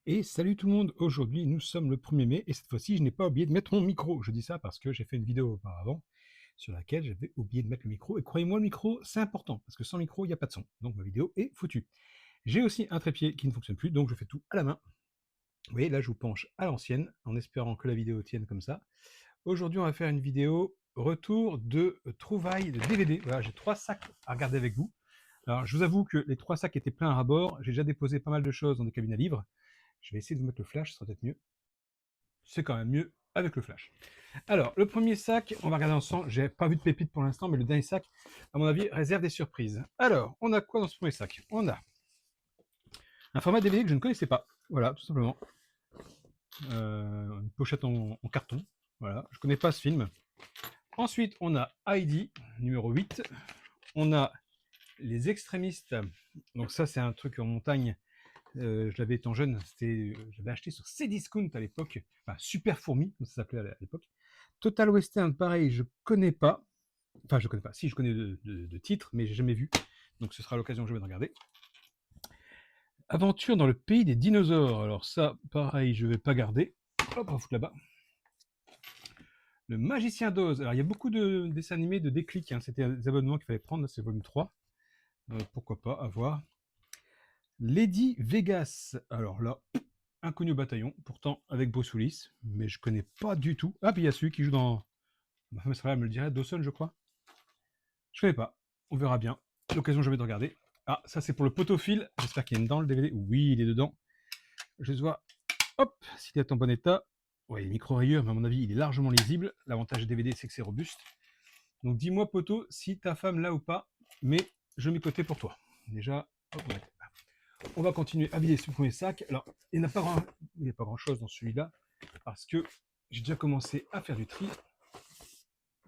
Et salut tout le monde, aujourd'hui nous sommes le 1er mai et cette fois-ci je n'ai pas oublié de mettre mon micro. Je dis ça parce que j'ai fait une vidéo auparavant sur laquelle j'avais oublié de mettre le micro et croyez-moi le micro c'est important parce que sans micro il n'y a pas de son, donc ma vidéo est foutue. J'ai aussi un trépied qui ne fonctionne plus donc je fais tout à la main. Vous voyez là je vous penche à l'ancienne en espérant que la vidéo tienne comme ça. Aujourd'hui on va faire une vidéo retour de trouvailles de DVD. Voilà, j'ai 3 sacs à regarder avec vous. Alors je vous avoue que les 3 sacs étaient pleins à ras-bord, j'ai déjà déposé pas mal de choses dans des cabines à livres. Je vais essayer de vous mettre le flash, ce sera peut-être mieux. C'est quand même mieux avec le flash. Alors, le premier sac, on va regarder ensemble. J'ai pas vu de pépite pour l'instant, mais le dernier sac, à mon avis, réserve des surprises. Alors, on a quoi dans ce premier sac? On a un format DVD que je ne connaissais pas. Voilà, tout simplement. Une pochette en carton. Voilà, je connais pas ce film. Ensuite, on a Heidi, numéro 8. On a Les Extrémistes. Donc ça, c'est un truc en montagne. Je l'avais étant jeune, j'avais acheté sur Cdiscount à l'époque, enfin Super Fourmi, comme ça s'appelait à l'époque. Total Western, pareil, je connais pas. Enfin, je connais pas. Si, je connais de titres, mais j'ai jamais vu. Donc ce sera l'occasion que je vais regarder. Aventure dans le pays des dinosaures. Alors ça, pareil, je vais pas garder. Hop, on va foutre là-bas. Le Magicien d'Oz. Alors il y a beaucoup de dessins animés de déclic. Hein. C'était des abonnements qu'il fallait prendre. C'est le volume 3. Pourquoi pas, à voir. Lady Vegas. Alors là, inconnu au bataillon, pourtant avec Bruce Willis, mais je connais pas du tout. Ah, puis il y a celui qui joue dans. Ma femme elle me le dirait, Dawson, je crois. Je connais pas. On verra bien. L'occasion, je vais de regarder. Ah, ça c'est pour le potophile. J'espère qu'il est dans le DVD. Oui, il est dedans. Je vois. Hop, s'il est en bon état. Ouais, il est micro-rayure, mais à mon avis, il est largement lisible. L'avantage des DVD, c'est que c'est robuste. Donc dis-moi, poteau, si ta femme l'a ou pas, mais je mets côté pour toi. Déjà, hop, on va continuer à vider ce premier sac. Alors, il n'y a pas grand chose dans celui-là, parce que j'ai déjà commencé à faire du tri.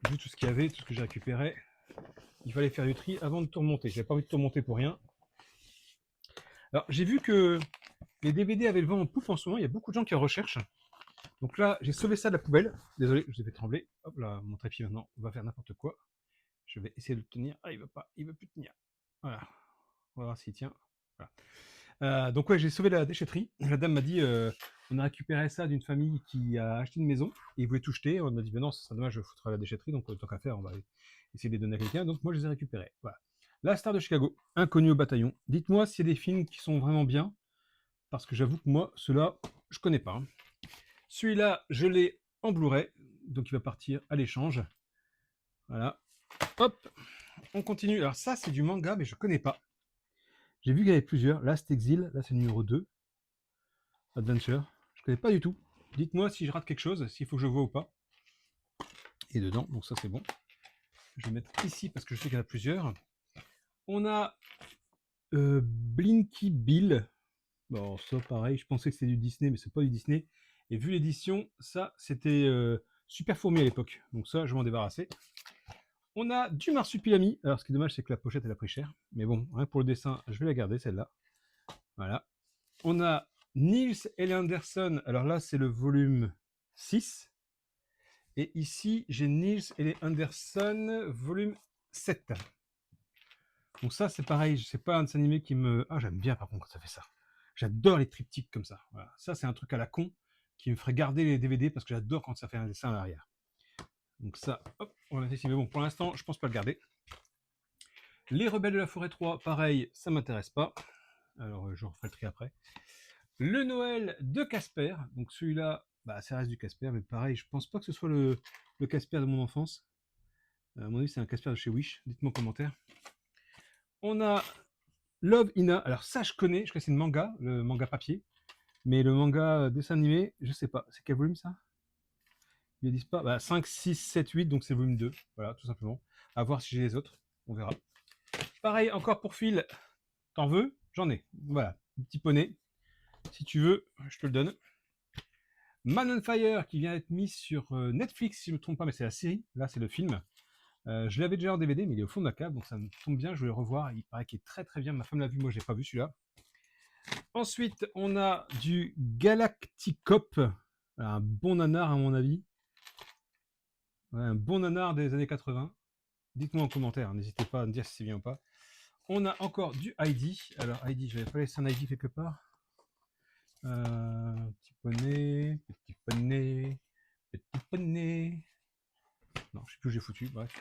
Vu tout ce qu'il y avait, tout ce que j'ai récupéré, il fallait faire du tri avant de tout remonter. J'avais pas envie de tout remonter pour rien. Alors, j'ai vu que les DVD avaient le vent en poupe en ce moment. Il y a beaucoup de gens qui en recherchent. Donc là, j'ai sauvé ça de la poubelle. Désolé, je vous ai fait trembler. Hop là, mon trépied maintenant, on va faire n'importe quoi. Je vais essayer de le tenir. Ah, il veut pas, il veut plus tenir. Voilà. On va voir s'il tient. Voilà. Donc ouais, j'ai sauvé la déchetterie. La dame m'a dit, on a récupéré ça d'une famille qui a acheté une maison et ils voulaient tout jeter. On a dit, ben non, ça serait dommage, je foutrais la déchetterie, donc tant qu'à faire, on va essayer de les donner à quelqu'un. Donc moi, je les ai récupérés. Voilà. La star de Chicago, inconnu au bataillon. Dites-moi s'il y a des films qui sont vraiment bien, parce que j'avoue que moi, ceux-là, je connais pas. Hein. Celui-là, je l'ai en Blu-ray, donc il va partir à l'échange. Voilà. Hop, on continue. Alors ça, c'est du manga, mais je connais pas. J'ai vu qu'il y avait plusieurs. Last Exile, là c'est le numéro 2. Adventure. Je connais pas du tout. Dites-moi si je rate quelque chose, s'il faut que je vois ou pas. Et dedans, donc ça c'est bon. Je vais mettre ici parce que je sais qu'il y en a plusieurs. On a Blinky Bill. Bon, ça pareil, je pensais que c'était du Disney, mais c'est pas du Disney. Et vu l'édition, ça c'était Super Fourmi à l'époque. Donc ça, je vais m'en débarrasser. On a du Marsupilami. Alors ce qui est dommage, c'est que la pochette elle a pris cher. Mais bon, hein, pour le dessin, je vais la garder celle-là. Voilà. On a Niels L. Anderson. Alors là, c'est le volume 6. Et ici, j'ai Niels et Anderson, volume 7. Donc ça, c'est pareil, c'est pas un dessin animé qui me... Ah, j'aime bien par contre quand ça fait ça. J'adore les triptyques comme ça. Voilà. Ça, c'est un truc à la con qui me ferait garder les DVD parce que j'adore quand ça fait un dessin à l'arrière. Donc ça, hop, on va mettre ici. Mais bon, pour l'instant, je pense pas le garder. Les Rebelles de la Forêt 3, pareil, ça m'intéresse pas. Alors, je referai le tri après. Le Noël de Casper. Donc celui-là, bah, ça reste du Casper, mais pareil, je pense pas que ce soit le Casper de mon enfance. À mon avis, c'est un Casper de chez Wish. Dites-moi en commentaire. On a Love Ina. Alors ça, je connais que c'est le manga papier. Mais le manga dessin animé, je sais pas. C'est quel volume ça? Ils ne disent pas. Bah, 5, 6, 7, 8, donc c'est le volume 2. Voilà, tout simplement. À voir si j'ai les autres. On verra. Pareil, encore pour Phil. T'en veux? J'en ai. Voilà. Petit poney. Si tu veux, je te le donne. Man on Fire qui vient d'être mis sur Netflix, si je ne me trompe pas, mais c'est la série. Là, c'est le film. Je l'avais déjà en DVD, mais il est au fond de la cave, donc ça me tombe bien, je vais le revoir. Il paraît qu'il est très très bien. Ma femme l'a vu, moi je l'ai pas vu celui-là. Ensuite, on a du Galacticop, un bon nanar à mon avis. Ouais, un bon nanar des années 80. Dites-moi en commentaire, n'hésitez pas à me dire si c'est bien ou pas. On a encore du Heidi. Alors Heidi, je vais pas laisser un Heidi quelque part. Petit poney, petit poney, petit poney. Non, je sais plus où j'ai foutu, bref.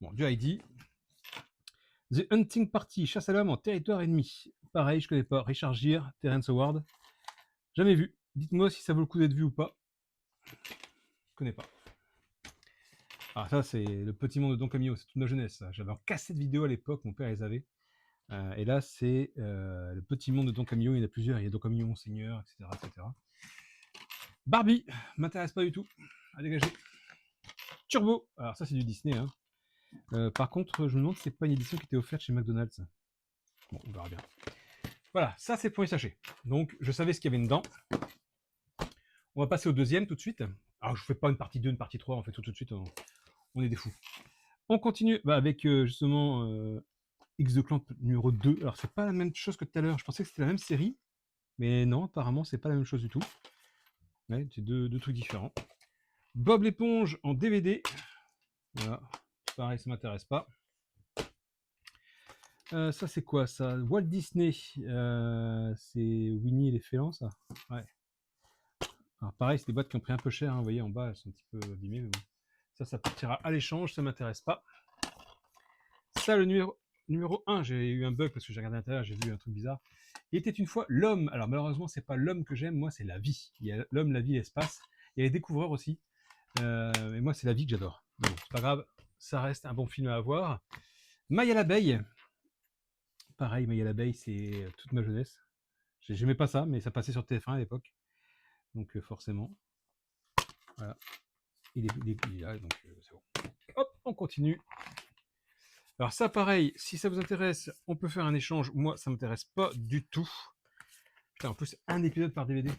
Bon, du ID. The Hunting Party, chasse à l'homme en territoire ennemi. Pareil, je connais pas. Richard Gere, Terrence Howard. Jamais vu. Dites-moi si ça vaut le coup d'être vu ou pas. Je connais pas. Ah, ça, c'est le petit monde de Don Camillo, c'est toute ma jeunesse. Ça. J'avais en cassette vidéo à l'époque, mon père les avait. Et là, c'est le petit monde de Don Camillo. Il y en a plusieurs. Il y a Don Camillo, Monseigneur, etc., etc. Barbie, m'intéresse pas du tout. À dégager. Turbo, alors ça, c'est du Disney. Hein. Par contre, je me demande si c'est pas une édition qui était offerte chez McDonald's. Bon, on verra bien. Voilà, ça, c'est le premier sachet. Donc, je savais ce qu'il y avait dedans. On va passer au deuxième tout de suite. Alors, je ne fais pas une partie 2, une partie 3, on fait tout de suite. On est des fous. On continue avec justement X The Clamp numéro 2. Alors, c'est pas la même chose que tout à l'heure. Je pensais que c'était la même série. Mais non, apparemment, c'est pas la même chose du tout. Ouais, c'est deux trucs différents. Bob l'éponge en DVD. Voilà. Pareil, ça m'intéresse pas. Ça, c'est quoi ça? Walt Disney. C'est Winnie et les félins, ça? Ouais. Alors, pareil, c'est des boîtes qui ont pris un peu cher. Hein. Vous voyez, en bas, elles sont un petit peu abîmées. Mais bon. Ça partira à l'échange. Ça m'intéresse pas. Ça, le numéro 1, j'ai eu un bug parce que j'ai regardé à l'intérieur, j'ai vu un truc bizarre. Il était une fois l'homme. Alors, malheureusement, c'est pas l'homme que j'aime. Moi, c'est la vie. Il y a l'homme, la vie, l'espace. Il y a les découvreurs aussi. Et moi, c'est la vie que j'adore. Bon, c'est pas grave. Ça reste un bon film à avoir. Maya l'abeille. Pareil, Maya l'abeille, c'est toute ma jeunesse. J'aimais pas ça, mais ça passait sur TF1 à l'époque. Donc forcément. Voilà. Il est là, donc c'est bon. Hop, on continue. Alors ça, pareil, si ça vous intéresse, on peut faire un échange. Moi, ça m'intéresse pas du tout. Putain, en plus, un épisode par DVD.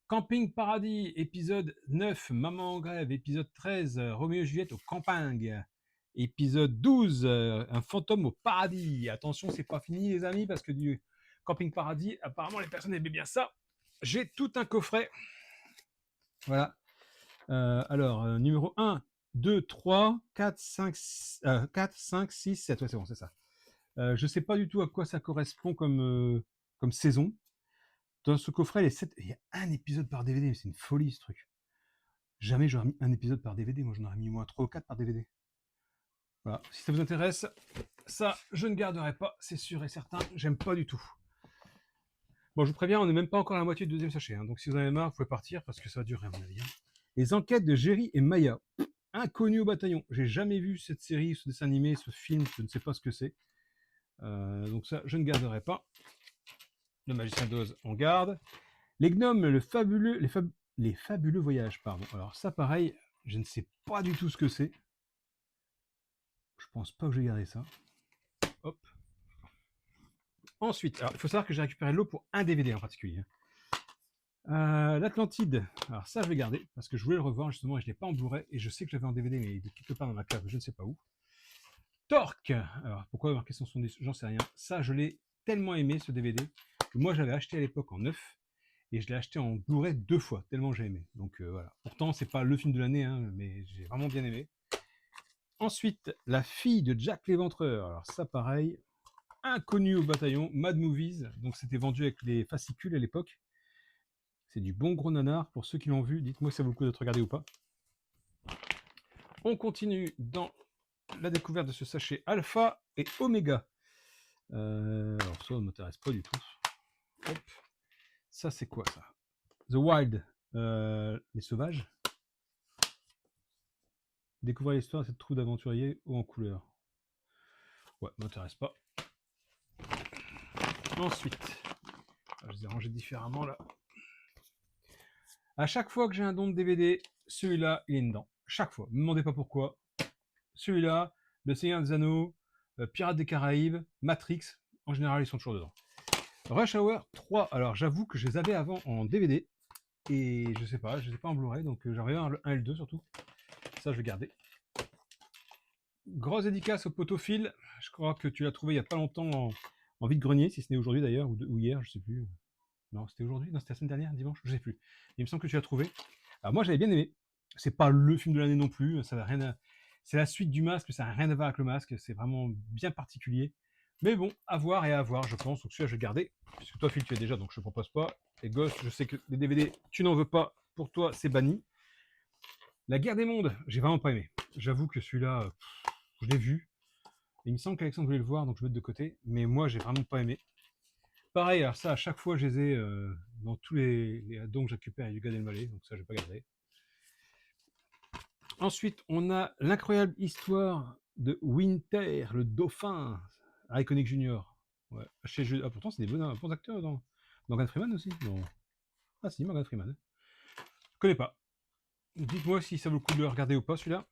Camping Paradis, épisode 9, Maman en grève, épisode 13, Roméo et Juliette au campagne. Épisode 12, un fantôme au paradis. Attention, c'est pas fini les amis, parce que du Camping Paradis, apparemment les personnes aimaient bien ça. J'ai tout un coffret. Voilà. Alors, numéro 1, 2, 3, 4, 5, 6, 7. Ouais, c'est bon, c'est ça. Je sais pas du tout à quoi ça correspond comme saison. Dans ce coffret, il y a un épisode par DVD, mais c'est une folie ce truc. Jamais j'aurais mis un épisode par DVD, moi j'en aurais mis au moins 3 ou 4 par DVD. Voilà, si ça vous intéresse, ça je ne garderai pas, c'est sûr et certain, j'aime pas du tout. Bon, je vous préviens, on n'est même pas encore à la moitié du deuxième sachet, hein, donc si vous en avez marre, vous pouvez partir parce que ça va durer à mon avis. Hein. Les enquêtes de Jerry et Maya, inconnus au bataillon. J'ai jamais vu cette série, ce dessin animé, ce film, je ne sais pas ce que c'est. Donc ça, je ne garderai pas. Le magicien d'Oz, on garde. Les gnomes, les fabuleux voyages, pardon. Alors ça, pareil, je ne sais pas du tout ce que c'est. Je pense pas que je vais garder ça. Hop. Ensuite, alors, il faut savoir que j'ai récupéré l'eau pour un DVD en particulier. L'Atlantide, alors ça je vais garder parce que je voulais le revoir justement et je ne l'ai pas en Blu-ray et je sais que je l'avais en DVD mais il est quelque part dans ma cave, je ne sais pas où. Torque, alors pourquoi marquer son son, j'en sais rien. Ça je l'ai tellement aimé ce DVD que moi j'avais acheté à l'époque en neuf et je l'ai acheté en Blu-ray 2 fois tellement j'ai aimé. Donc voilà. Pourtant c'est pas le film de l'année hein, mais j'ai vraiment bien aimé. Ensuite, La fille de Jack l'Éventreur. Alors ça pareil, inconnu au bataillon, Mad Movies, donc c'était vendu avec les fascicules à l'époque. C'est du bon gros nanar. Pour ceux qui l'ont vu, dites-moi si ça vaut le coup d'être regardé ou pas. On continue dans la découverte de ce sachet Alpha et Oméga. Alors ça ne m'intéresse pas du tout. Hop. Ça c'est quoi ça? The Wild, les sauvages. Découvrir l'histoire de cette troupe d'aventuriers haut en couleur. Ouais, m'intéresse pas. Ensuite, je les ai rangés différemment là. À chaque fois que j'ai un don de DVD, celui-là il est dedans. Chaque fois. Ne me demandez pas pourquoi. Celui-là, Le Seigneur des Anneaux, Pirates des Caraïbes, Matrix, en général ils sont toujours dedans. Rush Hour 3, alors j'avoue que je les avais avant en DVD, et je sais pas, je les ai pas en Blu-ray, donc j'en avais un et le 2 surtout. Ça je vais garder. Grosse dédicace au potophile, je crois que tu l'as trouvé il y a pas longtemps en vide-grenier, si ce n'est aujourd'hui d'ailleurs, ou hier, je sais plus. Non, c'était aujourd'hui, non, c'était la semaine dernière, dimanche, je sais plus. Il me semble que tu l'as trouvé. Alors moi j'avais bien aimé, c'est pas le film de l'année non plus, ça n'a rien à... C'est la suite du Masque, ça n'a rien à voir avec le Masque, c'est vraiment bien particulier. Mais bon, à voir et à voir, je pense. Donc celui-là, je vais le garder, puisque toi, Phil, tu es déjà, donc je ne propose pas. Et Ghost, je sais que les DVD, tu n'en veux pas. Pour toi, c'est banni. La Guerre des Mondes, j'ai vraiment pas aimé. J'avoue que celui-là, je l'ai vu. Il me semble qu'Alexandre voulait le voir, donc je vais mettre de côté. Mais moi, j'ai vraiment pas aimé. Pareil, alors ça, à chaque fois, je les ai dans tous les addons que j'occupais à Gad Elmaleh, donc ça, je vais pas garder. Ensuite, on a l'incroyable histoire de Winter, le dauphin, Iconic Junior. Ouais. Ah, pourtant, c'est des bons acteurs dans Morgan Freeman aussi. Non. Ah si, Morgan Freeman. Je connais pas. Dites-moi si ça vaut le coup de le regarder ou pas, celui-là.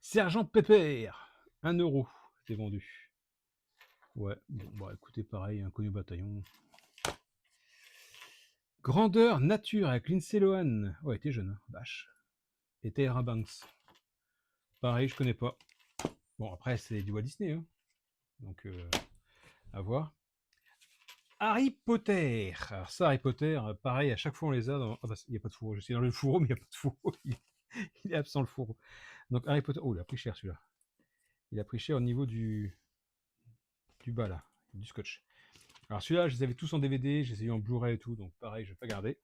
Sergent Pépère, 1 €, c'était vendu. Ouais, bon, bah écoutez, pareil, inconnu au bataillon. Grandeur nature avec Lindsay Lohan. Ouais, t'es jeune, hein, vache. Et Tyra Banks. Pareil, je connais pas. Bon, après, c'est du Walt Disney, hein. Donc, à voir. Harry Potter. Alors ça, Harry Potter, pareil, à chaque fois on les a dans... Ah bah, il n'y a pas de fourreau. Je suis dans le fourreau, mais il n'y a pas de fourreau. Il est absent, le fourreau. Donc Harry Potter... Oh, il a pris cher, celui-là. Il a pris cher au niveau du bas, là, du scotch. Alors celui-là, je les avais tous en DVD, je les ai eu en Blu-ray et tout, donc pareil, je vais pas garder.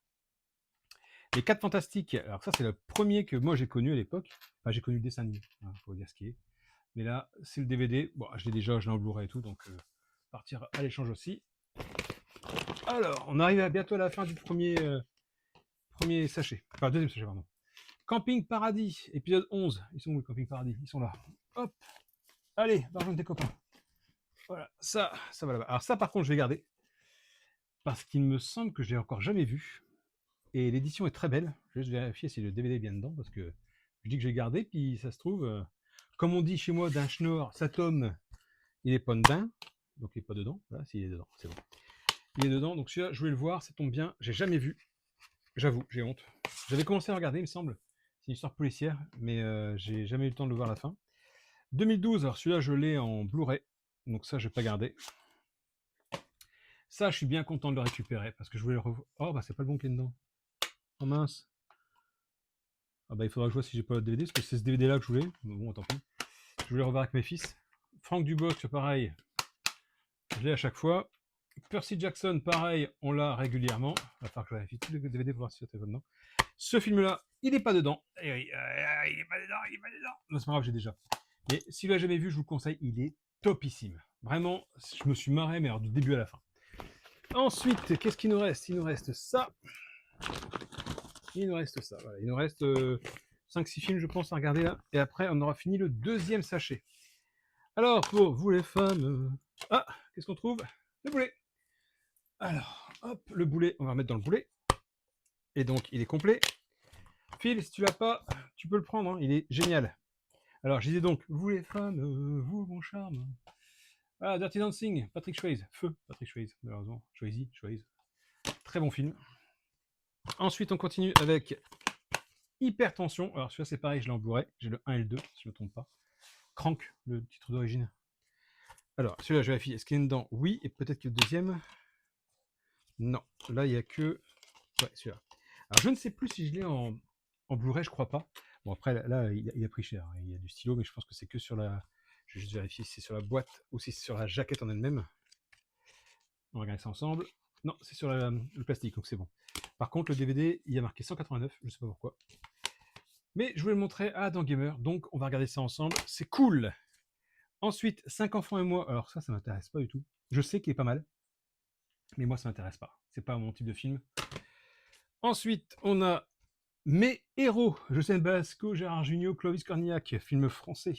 Les 4 Fantastiques. Alors ça, c'est le premier que moi j'ai connu à l'époque. Enfin, j'ai connu le dessin animé, hein, faut dire ce qui est. Mais là, c'est le DVD. Bon, je l'ai déjà, je l'ai en Blu-ray et tout, donc partir à l'échange aussi. Alors, on arrive bientôt à la fin du premier sachet. Enfin, deuxième sachet, pardon. Camping Paradis, épisode 11. Ils sont où, le Camping Paradis? Ils sont là. Hop. Allez, va rejoindre tes copains. Voilà, ça va là-bas. Alors ça, par contre, je vais garder. Parce qu'il me semble que je l'ai encore jamais vu. Et l'édition est très belle. Je vais juste vérifier si le DVD est bien dedans, parce que je dis que j'ai gardé, puis ça se trouve, comme on dit chez moi, d'un schnorr, ça tombe, il est pas dedans. Donc il est pas dedans. Voilà, s'il est dedans, c'est bon. Il est dedans, donc celui-là, je voulais le voir, ça tombe bien. J'ai jamais vu. J'avoue, j'ai honte. J'avais commencé à regarder, il me semble. C'est une histoire policière, mais j'ai jamais eu le temps de le voir à la fin. 2012, alors celui-là, je l'ai en Blu-ray. Donc ça, je vais pas garder. Ça, je suis bien content de le récupérer, parce que je voulais le revoir. Oh, bah c'est pas le bon qui est dedans. Oh mince. Ah bah il faudra que je vois si j'ai pas le DVD, parce que c'est ce DVD-là que je voulais. Mais bon, tant pis. Je voulais le revoir avec mes fils. Franck Dubosc, pareil. Je l'ai à chaque fois. Percy Jackson, pareil, on l'a régulièrement. Il va falloir que je vérifie tous les DVD pour voir si c'est dedans. Ce film-là, il n'est pas dedans. Eh oui, il n'est pas dedans, il n'est pas dedans. Non, c'est pas grave, j'ai déjà. Mais si vous l'avez jamais vu, je vous le conseille, il est topissime. Vraiment, je me suis marré, mais alors du début à la fin. Ensuite, qu'est-ce qu'il nous reste? Il nous reste ça. Il nous reste ça. Voilà. Il nous reste 5-6 films, je pense, à regarder là. Et après, on aura fini le deuxième sachet. Alors, pour vous les femmes... Ah, qu'est-ce qu'on trouve? Le boulet. Alors, hop, le boulet, on va remettre dans le boulet. Et donc, il est complet. Phil, si tu l'as pas, tu peux le prendre, hein, il est génial. Alors, je disais donc, vous les femmes, vous, mon charme. Ah, Dirty Dancing, Patrick Swayze. Feu, Patrick Swayze, malheureusement. Swayze. Très bon film. Ensuite, on continue avec Hypertension. Alors, celui-là, c'est pareil, je l'ai en Blu-ray. J'ai le 1 et le 2, si je ne me trompe pas. Crank, le titre d'origine. Alors, celui-là, je vérifie. Est-ce qu'il est dedans? Oui, et peut-être que le deuxième. Non, là, il n'y a que... Ouais, celui-là. Alors, je ne sais plus si je l'ai en Blu-ray, je crois pas. Bon, après, là, il a pris cher. Il y a du stylo, mais je pense que c'est que sur la... Je vais juste vérifier si c'est sur la boîte ou si c'est sur la jaquette en elle-même. On va regarder ça ensemble. Non, c'est sur le plastique, donc c'est bon. Par contre, le DVD, il y a marqué 189, je ne sais pas pourquoi. Mais je voulais le montrer à Adam Gamer, donc on va regarder ça ensemble. C'est cool. Ensuite, 5 enfants et moi. Alors ça m'intéresse pas du tout. Je sais qu'il est pas mal, mais moi, ça m'intéresse pas. C'est pas mon type de film. Ensuite, on a Mes héros. José Basco, Gérard Jugnot, Clovis Cornillac, film français.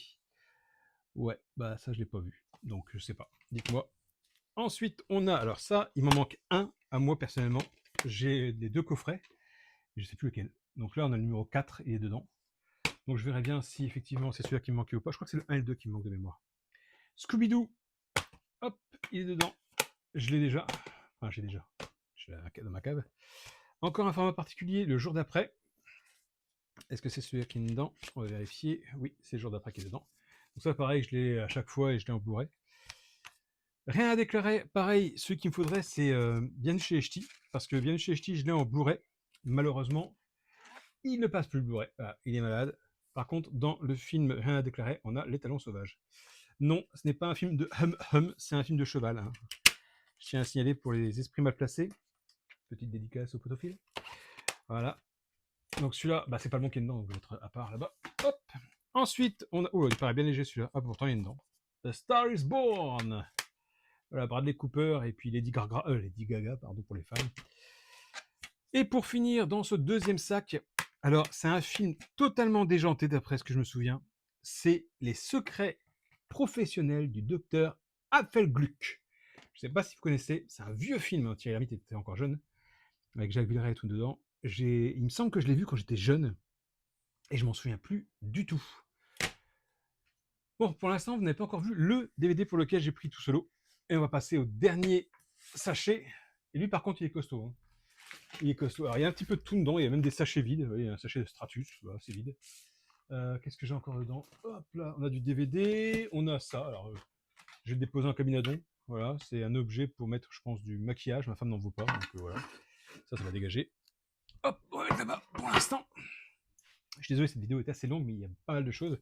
Ouais, bah ça, je l'ai pas vu. Donc, je sais pas. Dites-moi. Ensuite, on a... Alors ça, il m'en manque un à moi, personnellement. J'ai les 2 coffrets. Je sais plus lequel. Donc là, on a le numéro 4, il est dedans. Donc je verrai bien si effectivement c'est celui-là qui me manquait ou pas. Je crois que c'est le 1 et le 2 qui me manquent de mémoire. Scooby-Doo. Hop, il est dedans. Je l'ai déjà. Enfin, j'ai déjà. Je l'ai dans ma cave. Encore un format particulier, le jour d'après. Est-ce que c'est celui-là qui est dedans? On va vérifier. Oui, c'est le jour d'après qui est dedans. Donc ça, pareil, je l'ai à chaque fois et je l'ai en Blu-ray. Rien à déclarer. Pareil, ce qu'il me faudrait, c'est Bienvenue chez les Ch'tis. Parce que Bienvenue chez les Ch'tis, je l'ai en Blu-ray. Malheureusement, il ne passe plus le Blu-ray. Voilà, il est malade. Par contre, dans le film Rien à déclarer, on a Les Talons Sauvages. Non, ce n'est pas un film de hum, c'est un film de cheval. Hein. Je tiens à signaler pour les esprits mal placés. Petite dédicace au potophile. Voilà. Donc celui-là, bah, c'est pas le bon qui est dedans, donc je vais mettre à part là-bas. Hop. Ensuite, on a... Oh, il paraît bien léger celui-là. Ah, pourtant il est dedans. The Star is Born. Voilà, Bradley Cooper et puis Lady Gaga, pardon pour les fans. Et pour finir, dans ce deuxième sac, alors c'est un film totalement déjanté d'après ce que je me souviens. C'est Les secrets professionnels du docteur Apfelgluck. Je sais pas si vous connaissez, c'est un vieux film, hein, Thierry Lhermitte était encore jeune, avec Jacques Villeray et tout dedans. Il me semble que je l'ai vu quand j'étais jeune, et je m'en souviens plus du tout. Bon, pour l'instant, vous n'avez pas encore vu le DVD pour lequel j'ai pris tout solo. Et on va passer au dernier sachet. Et lui, par contre, il est costaud. Hein. Il est costaud. Alors, il y a un petit peu de tout dedans. Il y a même des sachets vides. Il y a un sachet de Stratus. Voilà, c'est vide. Qu'est-ce que j'ai encore dedans? Hop là, on a du DVD. On a ça. Alors, je vais le déposer en cabinadon. Voilà, c'est un objet pour mettre, je pense, du maquillage. Ma femme n'en veut pas. Donc, voilà. Ça va dégager. Hop, on va mettre là-bas pour l'instant. Je suis désolé, cette vidéo est assez longue, mais il y a pas mal de choses.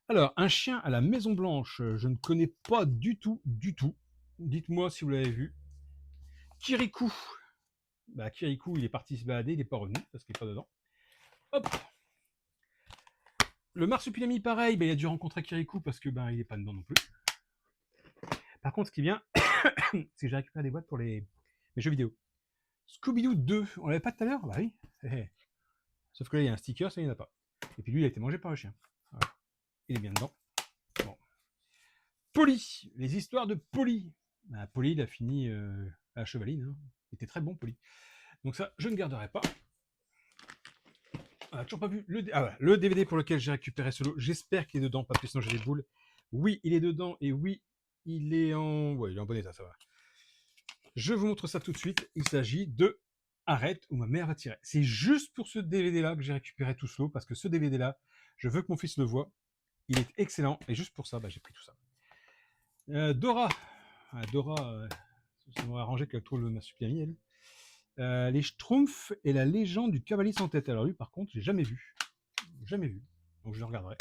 Alors, un chien à la Maison Blanche, je ne connais pas du tout, du tout. Dites-moi si vous l'avez vu. Kirikou. Bah, Kirikou, il est parti se balader, il n'est pas revenu, parce qu'il n'est pas dedans. Hop. Le marsupilami, pareil, bah, il a dû rencontrer Kirikou, parce que il n'est pas dedans non plus. Par contre, ce qui est bien, c'est que j'ai récupéré des boîtes pour mes jeux vidéo. Scooby-Doo 2, on l'avait pas tout à l'heure? Bah oui. Sauf que là, il y a un sticker, ça, il n'y en a pas. Et puis lui, il a été mangé par le chien. Voilà. Il est bien dedans. Bon. Polly, les histoires de Polly. Bah, Polly, il a fini à la Chevaline. Hein. Il était très bon, Polly. Donc ça, je ne garderai pas. On n'a toujours pas vu le DVD pour lequel j'ai récupéré ce lot. J'espère qu'il est dedans, parce que sinon j'ai des boules. Oui, il est dedans, et oui, il est en... Ouais, il est en bon état, ça va. Je vous montre ça tout de suite. Il s'agit de Arrête ou ma mère va tirer. C'est juste pour ce DVD-là que j'ai récupéré tout ce lot, parce que ce DVD-là, je veux que mon fils le voie. Il est excellent, et juste pour ça, j'ai pris tout ça. Dora. Dora, ça m'aurait arrangé qu'elle trouve le marsupilami, elle. Les Schtroumpfs et la légende du cavalier sans tête. Alors lui, par contre, j'ai jamais vu. Jamais vu. Donc je le regarderai.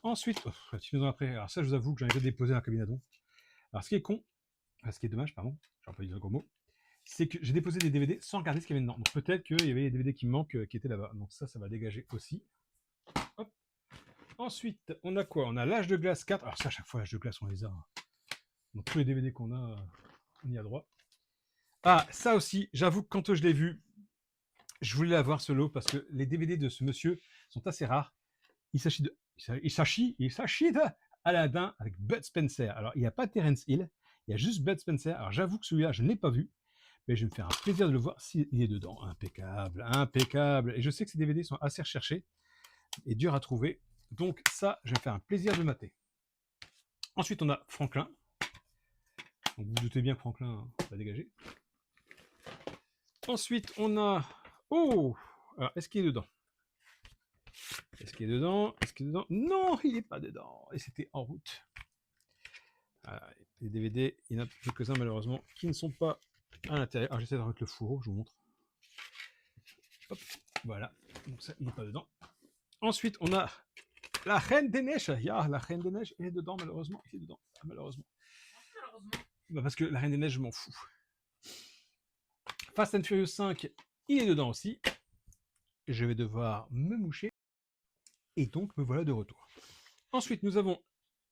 Ensuite, la petite maison après. Alors ça, je vous avoue que j'en ai déjà déposé un cabinadon. Alors ce qui est con, ce qui est dommage, pardon, j'aurais pas dit un gros mot, c'est que j'ai déposé des DVD sans regarder ce qu'il y avait dedans. Donc peut-être qu'il y avait des DVD qui me manquent, qui étaient là-bas. Donc ça va dégager aussi. Hop. Ensuite, on a quoi? On a l'âge de glace 4. Alors ça, à chaque fois, l'âge de glace, on les a. Donc tous les DVD qu'on a, on y a droit. Ah, ça aussi, j'avoue que quand je l'ai vu, je voulais avoir ce lot parce que les DVD de ce monsieur sont assez rares. Il s'agit de Aladdin avec Bud Spencer. Alors, il n'y a pas Terence Hill, il y a juste Bud Spencer. Alors, j'avoue que celui-là, je ne l'ai pas vu, mais je vais me faire un plaisir de le voir s'il est dedans. Impeccable, impeccable. Et je sais que ces DVD sont assez recherchés et durs à trouver. Donc, ça, je vais me faire un plaisir de mater. Ensuite, on a Franklin. Donc, vous, vous doutez bien que Franklin va dégager. Ensuite, on a... Oh! Alors, est-ce qu'il est dedans? Est-ce qu'il est dedans? Est-ce qu'il est dedans? Non, il n'est pas dedans. Et c'était en route. Voilà, les DVD, il y en a quelques-uns malheureusement qui ne sont pas à l'intérieur. Alors j'essaie de remettre le fourreau, je vous montre. Hop, voilà. Donc ça, il n'est pas dedans. Ensuite, on a la Reine des Neiges. La Reine des Neiges, il est dedans malheureusement. Il est dedans, malheureusement. Parce que la Reine des Neiges, je m'en fous. Fast and Furious 5, il est dedans aussi. Je vais devoir me moucher. Et donc, me voilà de retour. Ensuite, nous avons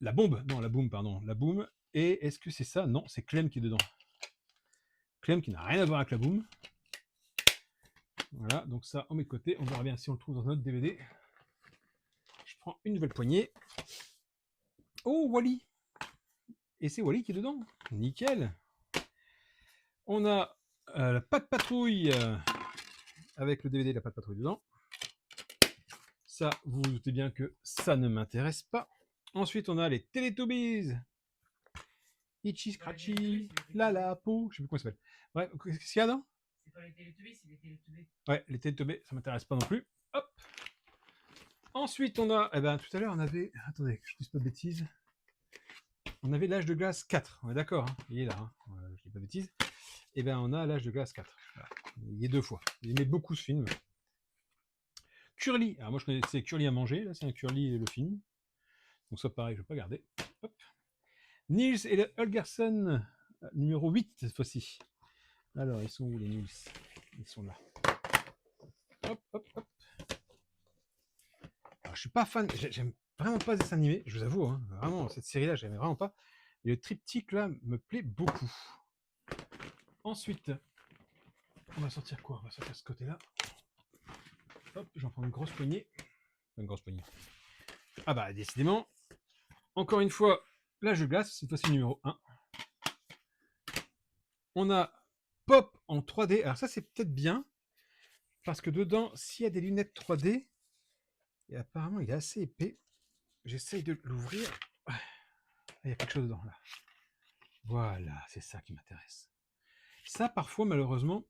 la bombe. Non, la boum, pardon. La boum. Et est-ce que c'est ça? Non, c'est Clem qui est dedans. Clem qui n'a rien à voir avec la boum. Voilà, donc ça, on met de côté. On verra bien si on le trouve dans notre DVD. Je prends une nouvelle poignée. Oh, Wally. Et c'est Wally qui est dedans. Nickel. On a la Patte Patrouille avec le DVD de la Patte Patrouille dedans. Ça, vous vous doutez bien que ça ne m'intéresse pas. Ensuite, on a les Teletubbies. Itchy, Scratchy, Lala, Po, je sais plus comment ça s'appelle. Ouais, qu'est-ce qu'il y a dedans? C'est pas les Teletubbies, c'est les Teletubbies. Ouais, les Teletubbies, ça m'intéresse pas non plus. Hop. Ensuite, on a, tout à l'heure, on avait, attendez, que je dise pas de bêtises. On avait l'âge de glace 4, on est d'accord, hein, il est là, hein, je dis pas de bêtises. On a l'âge de glace 4. Voilà. Il y est 2 fois. J'aimais beaucoup ce film. Curly, alors moi je connaissais Curly à manger, là c'est un Curly le film. Donc ça pareil, je vais pas garder. Hop. Niels et le Holgersson, numéro 8 cette fois-ci. Alors, ils sont où les nuls? Ils sont là. Hop, hop, hop. Alors, je suis pas fan, j'aime vraiment pas ce dessin animé, je vous avoue, hein, vraiment, cette série-là, j'aimais vraiment pas. Et le triptyque là me plaît beaucoup. Ensuite, on va sortir quoi? On va sortir ce côté-là. Hop, j'en prends une grosse poignée. Une grosse poignée. Ah bah, décidément, encore une fois, la jeu glace, cette fois-ci numéro 1. On a Pop en 3D. Alors ça, c'est peut-être bien, parce que dedans, s'il y a des lunettes 3D, et apparemment, il est assez épais. J'essaye de l'ouvrir. Ah, il y a quelque chose dedans, là. Voilà, c'est ça qui m'intéresse. Ça, parfois, malheureusement,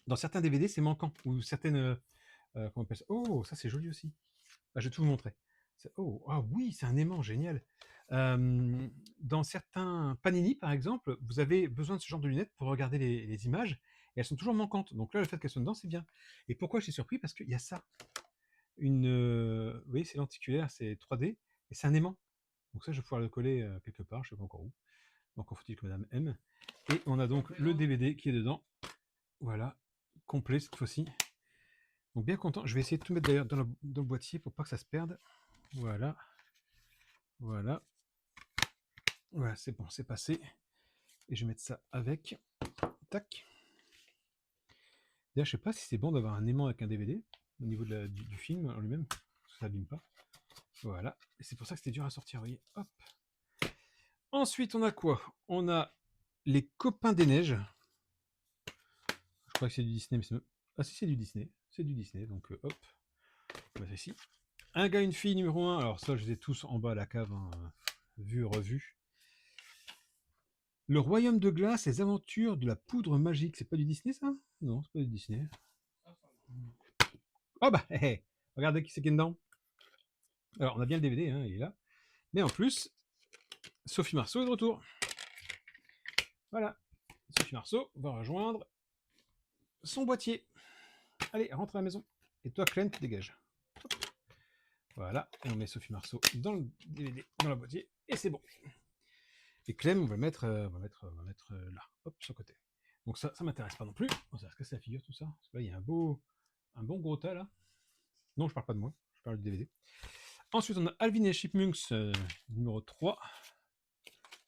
dans certains DVD, c'est manquant. Ou certaines... comment on appelle ça? Oh, ça, c'est joli aussi. Ah, je vais tout vous montrer. Oh, ah oui, c'est un aimant, génial. Dans certains Panini, par exemple, vous avez besoin de ce genre de lunettes pour regarder les images, et elles sont toujours manquantes. Donc là, le fait qu'elles soient dedans, c'est bien. Et pourquoi je suis surpris? Parce qu'il y a ça. Vous voyez, c'est lenticulaire, c'est 3D, et c'est un aimant. Donc ça, je vais pouvoir le coller quelque part, je ne sais pas encore où. Encore faut-il que Madame aime. Et on a donc le DVD qui est dedans. Voilà, complet cette fois-ci. Donc bien content. Je vais essayer de tout mettre d'ailleurs dans le boîtier pour pas que ça se perde. Voilà. Voilà. Voilà, c'est bon, c'est passé. Et je vais mettre ça avec. Tac. D'ailleurs, je sais pas si c'est bon d'avoir un aimant avec un DVD au niveau du film en lui-même. Ça n'abîme pas. Voilà. Et c'est pour ça que c'était dur à sortir, vous voyez. Hop. Ensuite, on a quoi? On a les copains des neiges. Je crois que c'est du Disney, mais c'est... Ah si, c'est du Disney. C'est du Disney, donc hop. On va mettre ici. Un gars, une fille numéro 1. Alors ça, je les ai tous en bas à la cave, hein, vu, revu. Le royaume de glace, les aventures de la poudre magique. C'est pas du Disney, ça? Non, c'est pas du Disney. Oh bah, hé, hé. Regardez qui c'est qui est dedans. Alors, on a bien le DVD, hein, il est là. Mais en plus, Sophie Marceau est de retour. Voilà. Sophie Marceau va rejoindre son boîtier. Allez, rentre à la maison. Et toi, Clem, tu dégages. Hop. Voilà. Et on met Sophie Marceau dans le DVD, dans le boîtier. Et c'est bon. Et Clem, on va le mettre, là. Hop, sur le côté. Donc ça m'intéresse pas non plus. On va se casser la figure, tout ça. Parce que là, il y a un bon gros tas, là. Non, je parle pas de moi. Je parle du DVD. Ensuite, on a Alvin et Chipmunks, numéro 3.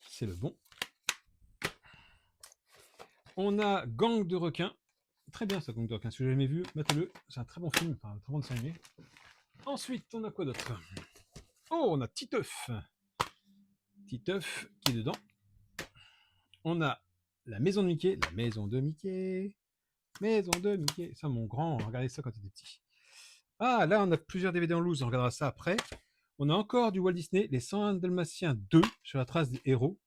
C'est le bon. On a Gang de requins. Très bien, ça, Gang de requins. Si vous l'avez jamais vu, mettez-le. C'est un très bon film, enfin, un très bon dessin animé. Ensuite, on a quoi d'autre? Oh, on a Titeuf. Titeuf qui est dedans. On a la maison de Mickey. La maison de Mickey. Maison de Mickey. Ça, mon grand, on regardait ça quand il était petit. Ah, là, on a plusieurs DVD en loose. On regardera ça après. On a encore du Walt Disney, les 101 Dalmatiens 2, sur la trace des héros.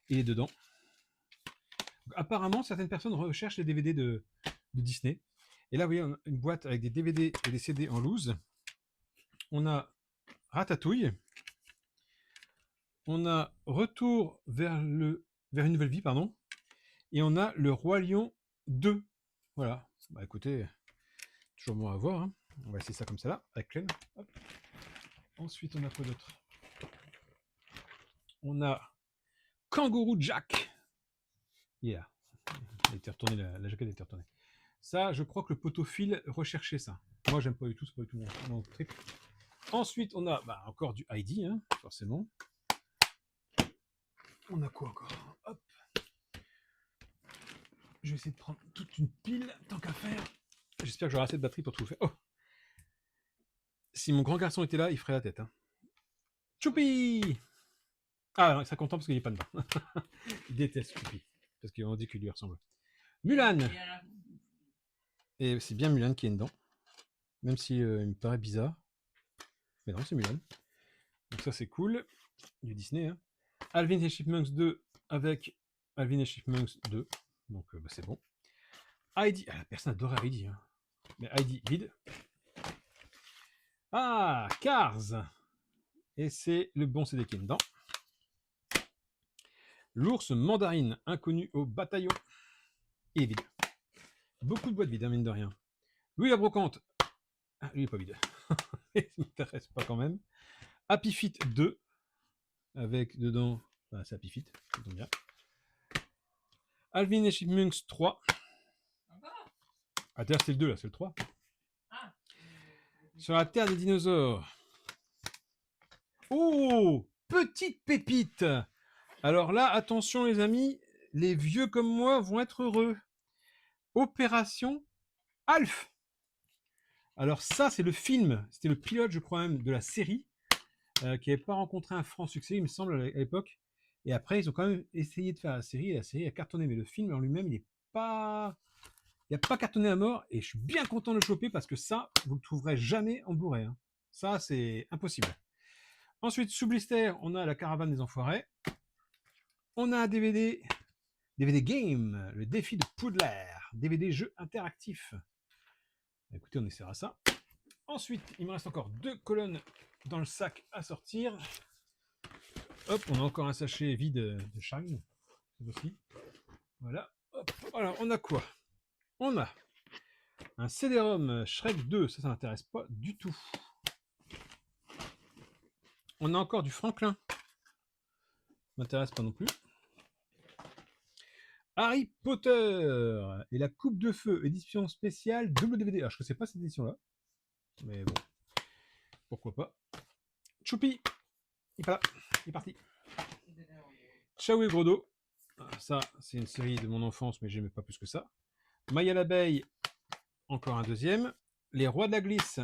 Il est dedans. Donc, apparemment, certaines personnes recherchent les DVD de Disney. Et là, vous voyez, on a une boîte avec des DVD et des CD en loose. On a Ratatouille. On a Retour vers une nouvelle vie, pardon. Et on a Le Roi Lion 2. Voilà. Bah écoutez, toujours bon à voir. Hein. On va essayer ça comme ça là, avec Clem. Hop. Ensuite, on a quoi d'autre? On a Kangourou Jack. Yeah. Il a été retourné, la jaquette a été retournée. Ça, je crois que le poteau-fil recherchait ça. Moi, j'aime pas du tout, c'est pas du tout mon trip. Ensuite, on a encore du Heidi, hein, forcément. On a quoi encore? Hop. Je vais essayer de prendre toute une pile, tant qu'à faire. J'espère que j'aurai assez de batterie pour tout faire. Oh. Si mon grand garçon était là, il ferait la tête. Hein. Choupi! Ah non, il serait content parce qu'il n'est pas dedans. Il déteste Choupi. Parce qu'on dit qu'il lui ressemble. Mulan! Et c'est bien Mulan qui est dedans. Même si il me paraît bizarre. Mais non, c'est Mulan. Donc ça, c'est cool. Du Disney. Hein. Alvin et Chipmunks 2 avec Alvin et Chipmunks 2. Donc c'est bon. Heidi. Ah, la personne adorait Heidi. Hein. Mais Heidi vide. Ah, Cars. Et c'est le bon CD qui est dedans. L'ours mandarine, inconnu au bataillon. Et vide. Beaucoup de boîtes vides, hein, mine de rien. Louis la brocante. Ah, lui, il n'est pas vide. Ça m'intéresse pas quand même. Happy Feet 2. Avec dedans. Ah, c'est Happy Feet. Ça tombe bien. Alvin et Chipmunks 3. Ah, d'ailleurs, c'est le 2, là, c'est le 3. Sur la Terre des dinosaures. Oh, petite pépite. Alors là, attention les amis, les vieux comme moi vont être heureux. Opération Alf. Alors ça, c'est le film, c'était le pilote, je crois même, de la série, qui n'avait pas rencontré un franc succès, il me semble, à l'époque. Et après, ils ont quand même essayé de faire la série, et la série a cartonné. Mais le film en lui-même, il n'a pas cartonné à mort, et je suis bien content de le choper, parce que ça, vous ne le trouverez jamais en Blu-ray. Hein. Ça, c'est impossible. Ensuite, sous blister, on a la caravane des enfoirés. On a un DVD Game, le défi de Poudlard, DVD jeu interactif. Écoutez, on essaiera ça. Ensuite, il me reste encore 2 colonnes dans le sac à sortir. Hop, on a encore un sachet vide de Shine. Aussi. Voilà. Hop. Alors, on a quoi? On a un CD-ROM Shrek 2, ça m'intéresse pas du tout. On a encore du Franklin. M'intéresse pas non plus. Harry Potter et la Coupe de Feu, édition spéciale double DVD. Alors, je ne sais pas cette édition-là, mais bon, pourquoi pas. Choupi, il est pas là, il est parti. Ciao et Grodo. Ça, c'est une série de mon enfance, mais j'aimais pas plus que ça. Maya l'abeille, encore un deuxième. Les Rois de la Glisse.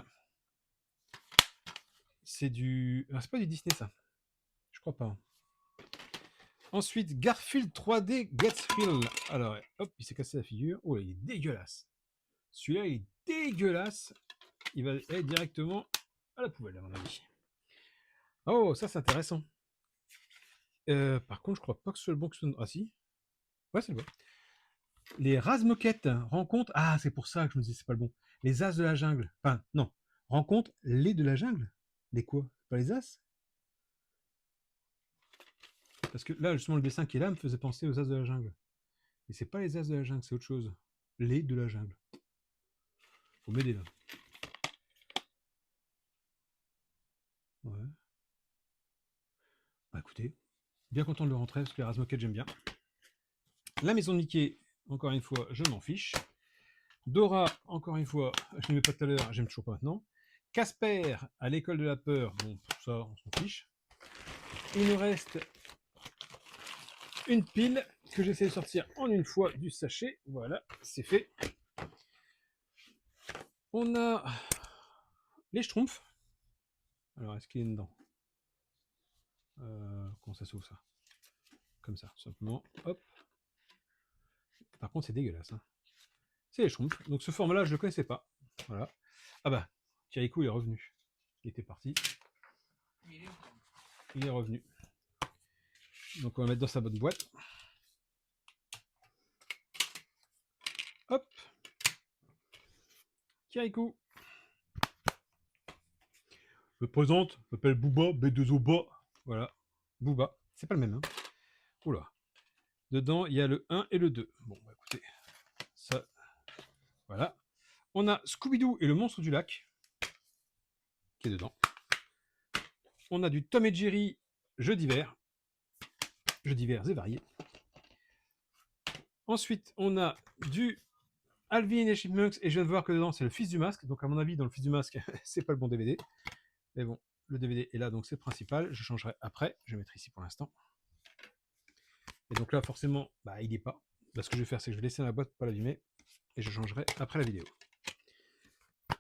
C'est du... Ah, c'est pas du Disney, ça. Je crois pas. Ensuite, Garfield 3D Gatsfield. Alors, hop, il s'est cassé la figure. Oh, il est dégueulasse. Celui-là, il est dégueulasse. Il va aller directement à la poubelle, à mon avis. Oh, ça, c'est intéressant. Par contre, je crois pas que ce soit le bon que ce... Ah, si. Ouais, c'est le bon. Les Razmoquettes rencontrent... Ah, c'est pour ça que je me dis c'est pas le bon. Les As de la jungle. Enfin, non. Rencontre les de la jungle. Les quoi? Pas les As? Parce que là, justement, le dessin qui est là me faisait penser aux As de la jungle. Et c'est pas les As de la jungle, c'est autre chose. Les de la jungle. Faut m'aider là. Ouais. Bah écoutez, bien content de le rentrer parce que les Razmoquettes j'aime bien. La maison de Mickey, encore une fois, je m'en fiche. Dora, encore une fois, je n'aimais pas tout à l'heure, j'aime toujours pas maintenant. Casper, à l'école de la peur, bon, pour ça, on s'en fiche. Il nous reste une pile que j'essaie de sortir en une fois du sachet. Voilà, c'est fait. On a les Schtroumpfs. Alors, est-ce qu'il est dedans? Comment ça s'ouvre ça? Comme ça, tout simplement. Hop. Par contre, c'est dégueulasse. Hein. C'est les Schtroumpfs. Donc ce format-là, je ne le connaissais pas. Voilà. Ah bah, Kirikou, il est revenu. Il était parti. Il est revenu. Donc on va mettre dans sa bonne boîte. Hop. Kirikou. Je me présente, je m'appelle Booba, B2OBA. Voilà. Booba. C'est pas le même. Hein. Oula. Dedans, il y a le 1 et le 2. Bon, bah écoutez. Ça. Voilà. On a Scooby-Doo et le monstre du lac. Qui est dedans. On a du Tom et Jerry, jeux divers. Jeux divers et variés. Ensuite, on a du Alvin et les Chipmunks, et je viens de voir que dedans, c'est le Fils du Masque. Donc, à mon avis, dans le Fils du Masque, c'est pas le bon DVD. Mais bon, le DVD est là, donc c'est le principal. Je changerai après. Je vais mettre ici pour l'instant. Et donc là, forcément, bah, il n'est pas. Là, ce que je vais faire, c'est que je vais laisser dans la boîte, pas l'allumer. Et je changerai après la vidéo.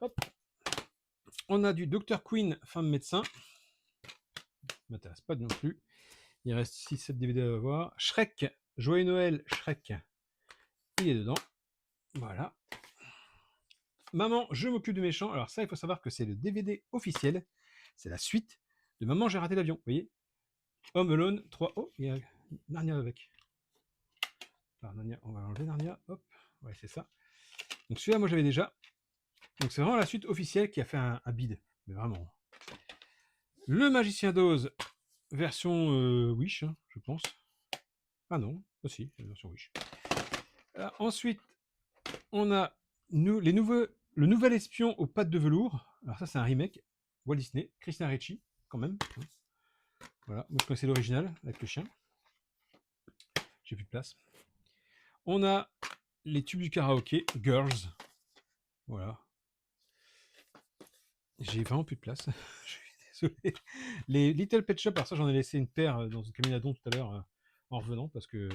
Hop. On a du Dr. Queen, femme médecin. M'intéresse pas non plus. Il reste 6-7 DVD à voir. Shrek, Joyeux Noël, Shrek. Il est dedans. Voilà. Maman, je m'occupe du méchant. Alors ça, il faut savoir que c'est le DVD officiel. C'est la suite de Maman, j'ai raté l'avion. Vous voyez, Home Alone 3. Oh, il y a Narnia avec. Alors Narnia, on va enlever Narnia. Hop, ouais, c'est ça. Donc celui-là, moi j'avais déjà. Donc c'est vraiment la suite officielle qui a fait un bid. Mais vraiment. Le Magicien d'Oz, version Wish, hein, je pense. Ah non, aussi, la version Wish. Ensuite, on a le nouvel espion aux pattes de velours. Alors ça, c'est un remake. Walt Disney, Christina Ricci, quand même. Voilà, moi je connaissais l'original avec le chien. J'ai plus de place. On a les tubes du karaoké, Girls. Voilà. J'ai vraiment plus de place. Je suis désolé. Les Little Pet Shop, alors ça, j'en ai laissé une paire dans une cabine à don tout à l'heure en revenant parce que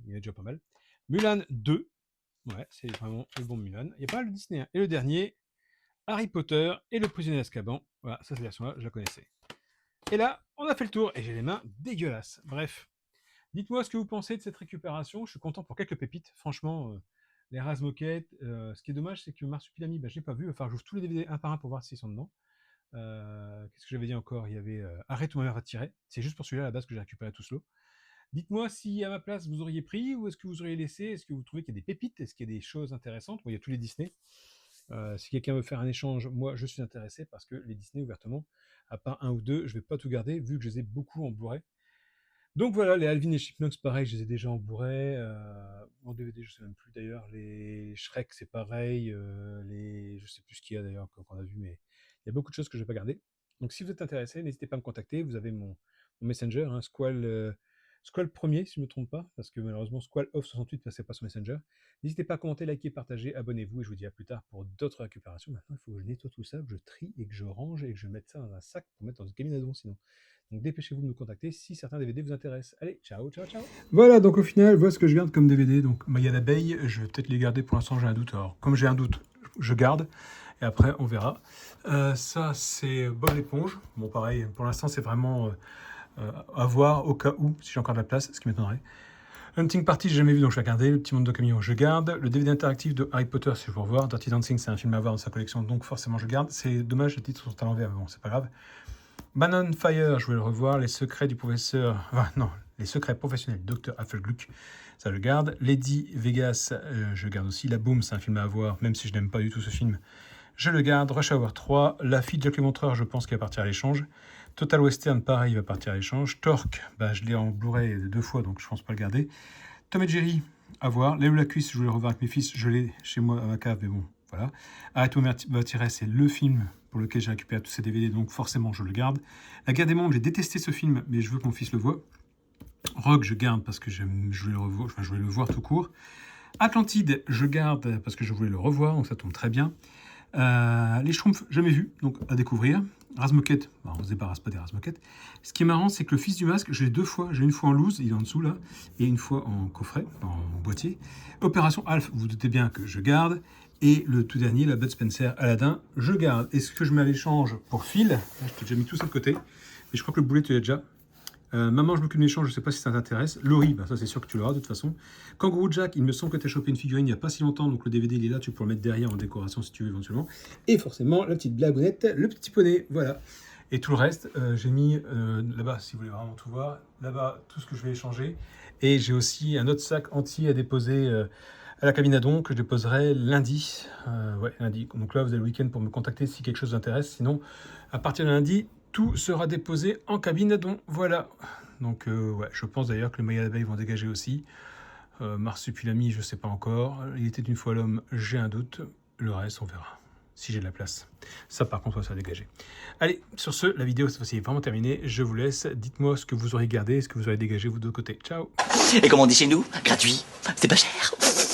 il y en a déjà pas mal. Mulan 2. Ouais, c'est vraiment le bon Mulan. Il y a pas le Disney. Hein. Et le dernier, Harry Potter et le prisonnier d'Azkaban. Voilà, ça, cette version-là, je la connaissais. Et là, on a fait le tour et j'ai les mains dégueulasses. Bref. Dites-moi ce que vous pensez de cette récupération. Je suis content pour quelques pépites. Franchement, les Razmoket. Ce qui est dommage, c'est que Marsupilami, je l'ai pas vu. Enfin, j'ouvre tous les DVD un par un pour voir s'ils sont dedans. Qu'est-ce que j'avais dit encore? Il y avait Arrête ou ma mère va tirer. C'est juste pour celui-là à la base que j'ai récupéré tout slow. Dites-moi si à ma place vous auriez pris ou est-ce que vous auriez laissé. Est-ce que vous trouvez qu'il y a des pépites? Est-ce qu'il y a des choses intéressantes? Bon, il y a tous les Disney. Si quelqu'un veut faire un échange, moi je suis intéressé parce que les Disney, ouvertement, à part un ou deux, je vais pas tout garder vu que je les ai beaucoup en Blu-ray. Donc voilà, les Alvin et Chipmunks, pareil, je les ai déjà en Blu-ray. En DVD, je sais même plus d'ailleurs. Les Shrek, c'est pareil. Je sais plus ce qu'il y a d'ailleurs qu'on a vu, mais il y a beaucoup de choses que je vais pas garder. Donc si vous êtes intéressé, n'hésitez pas à me contacter. Vous avez mon Messenger, hein, Squall premier, si je ne me trompe pas, parce que malheureusement Squall Off 68 ne passait pas sur Messenger. N'hésitez pas à commenter, liker, partager, abonnez-vous et je vous dis à plus tard pour d'autres récupérations. Maintenant, il faut que je nettoie tout ça, que je trie et que je range et que je mette ça dans un sac pour mettre dans une cabine à don sinon. Donc dépêchez-vous de nous contacter si certains DVD vous intéressent. Allez, ciao, ciao, ciao. Voilà, donc au final, voilà ce que je garde comme DVD. Donc Maya l'abeille, je vais peut-être les garder pour l'instant, j'ai un doute. Alors comme j'ai un doute, je garde. Et après, on verra. Ça, c'est Bob l'éponge. Bon, pareil, pour l'instant, c'est vraiment à voir au cas où, si j'ai encore de la place, ce qui m'étonnerait. Hunting Party, j'ai jamais vu, donc je vais garder. Le petit monde de camion, je garde. Le DVD interactif de Harry Potter, si je veux revoir. Dirty Dancing, c'est un film à voir dans sa collection, donc forcément je garde. C'est dommage, les titres sont à l'envers, mais bon, c'est pas grave. Man on Fire, je vais le revoir. Les secrets du professeur... Enfin, non, les secrets professionnels du Dr. Affleglück, ça je garde. Lady Vegas, je garde aussi. La Boom, c'est un film à voir, même si je n'aime pas du tout ce film. Je le garde. Rush Hour 3. La fille de Jack Léventreur, je pense qu'il va partir à l'échange. Total Western, pareil, il va partir à l'échange. Torque, bah, je l'ai en Blu-ray 2 fois, donc je pense pas le garder. Tom et Jerry, à voir. Léo la cuisse, je voulais le revoir avec mes fils. Je l'ai chez moi à ma cave, mais bon, voilà. Arrête ou va tirer, c'est le film pour lequel j'ai récupéré tous ces DVD, donc forcément je le garde. La Guerre des Mondes, j'ai détesté ce film, mais je veux que mon fils le voie. Rogue, je garde parce que je voulais le voir tout court. Atlantide, je garde parce que je voulais le revoir, donc ça tombe très bien. Les Schtroumpfs, jamais vu, donc à découvrir. Razmoket, on ne se débarrasse pas des Razmoket. Ce qui est marrant, c'est que le Fils du Masque, je l'ai 2 fois. J'ai une fois en loose, il est en dessous là, et une fois en coffret, en boîtier. Opération Alf, vous vous doutez bien que je garde. Et le tout dernier, la Bud Spencer Aladdin, je garde. Est-ce que je mets à l'échange pour Phil? Je t'ai déjà mis tout ça de côté, mais je crois que le boulet, tu l'as déjà. Maman, je m'occupe de l'échange, je ne sais pas si ça t'intéresse. Laurie, bah ça c'est sûr que tu l'auras de toute façon. Kangaroo Jack, il me semble que tu as chopé une figurine il n'y a pas si longtemps, donc le DVD il est là, tu peux le mettre derrière en décoration si tu veux éventuellement. Et forcément, la petite blagounette, le petit poney, voilà. Et tout le reste, j'ai mis là-bas, si vous voulez vraiment tout voir, là-bas, tout ce que je vais échanger. Et j'ai aussi un autre sac entier à déposer à la cabine à don que je déposerai lundi. Ouais, lundi. Donc là, vous avez le week-end pour me contacter si quelque chose vous intéresse. Sinon, à partir de lundi, tout sera déposé en cabine à don. Voilà. Donc, ouais, je pense d'ailleurs que les Maya d'abeilles vont dégager aussi. Marsupilami, je ne sais pas encore. Il était une fois l'homme, j'ai un doute. Le reste, on verra. Si j'ai de la place. Ça, par contre, ça va dégager. Allez, sur ce, la vidéo, cette fois-ci est vraiment terminée. Je vous laisse. Dites-moi ce que vous aurez gardé, ce que vous aurez dégagé, vous de l'autre côté. Ciao. Et comme on dit chez nous, gratuit, c'est pas cher.